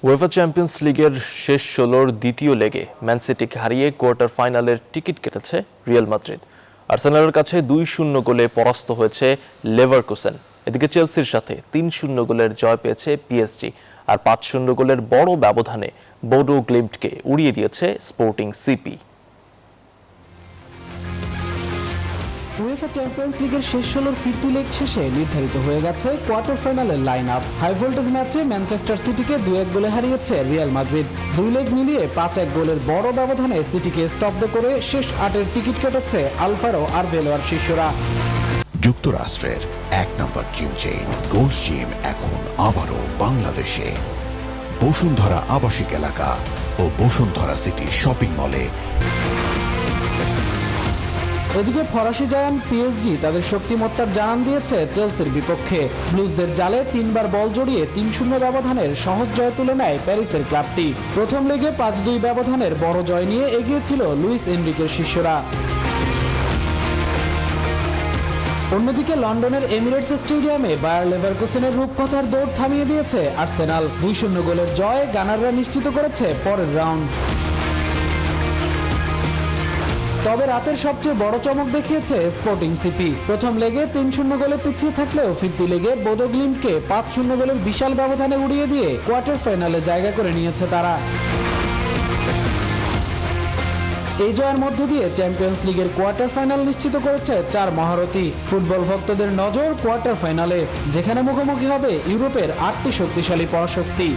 UEFA champions লিগের শেষ ১৬-র দ্বিতীয় লেগে ম্যান সিটিকে হারিয়ে কোয়ার্টার ফাইনালের টিকিট কেটেছে রিয়াল মাদ্রিদ। আর্সেনালের কাছে ২-০ গোলে পরাস্ত হয়েছে লেভারকুসেন। এদিকে চেলসির সাথে ৩-০ গোলের জয় পেয়েছে পিএসজি, আর ৫-০ গোলের বড় ব্যবধানে বোডো গ্লিম্টকে উড়িয়ে দিয়েছে স্পোর্টিং সিপি। উয়েফা চ্যাম্পিয়ন্স লিগের শেষ ১৬-র ফিরতি লেগ শেষে নির্ধারিত হয়ে গেছে কোয়ার্টার ফাইনালের লাইন আপ। হাই ভোল্টেজ ম্যাচে ম্যানচেস্টার সিটিকে ২-১ গোলে হারিয়েছে রিয়াল মাদ্রিদ। ২ লেগ মিলিয়ে ৫-১ গোলের বড় ব্যবধানে সিটিকে স্তব্ধ করে শেষ ৮-এর টিকিট কেটেছে আলভারো আরবেলোয়ার শিষ্যরা। যুক্তরাষ্ট্রের ১ নম্বর জিম চেইন গোল্ড জিম এখন আবারও বাংলাদেশে। বসুন্ধরা আবাসিক এলাকা ও বসুন্ধরা সিটি শপিং মলে। এদিকে ফরাসি জায়ান্ট পিএসজি তাদের শক্তিমত্তার জানান দিয়েছে চেলসির বিপক্ষে। ব্লুজদের জালে ৩বার বল জড়িয়ে ৩-০ ব্যবধানের সহজ জয় তুলে নেয় প্যারিসের ক্লাবটি। প্রথম লেগে ৫-২ ব্যবধানের বড় জয় নিয়ে এগিয়ে ছিল লুইস এনরিকের শিষ্যরা। অন্যদিকে লন্ডনের এমিরেটস স্টেডিয়ামে বায়ার লেভারকুসেনের রূপকথার দৌড় থামিয়ে দিয়েছে আর্সেনাল। ২-০ গোলের জয় গানাররা নিশ্চিত করেছে পরের রাউন্ড। তবে রাতের সবচেয়ে বড় চমক দেখিয়েছে স্পোর্টিং সিপি। প্রথম লেগে ৩-০ গোলে পিছিয়ে থাকলেও ফিরতি লেগে বোডো গ্লিম্টকে ৫-০ গোলের বিশাল ব্যবধানে উড়িয়ে দিয়ে কোয়ার্টার ফাইনালে জায়গা করে নিয়েছে তারা। এই জয়ের মধ্য দিয়ে চ্যাম্পিয়ন্স লিগের কোয়ার্টার ফাইনাল নিশ্চিত করেছে ৪ মহারথী। ফুটবল ভক্তদের নজর কোয়ার্টার ফাইনালে, যেখানে মুখোমুখি হবে ইউরোপের ৮টি শক্তিশালী পরাশক্তি।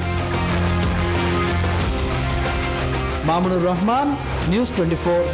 মামুনুর রহমান, নিউজ 24।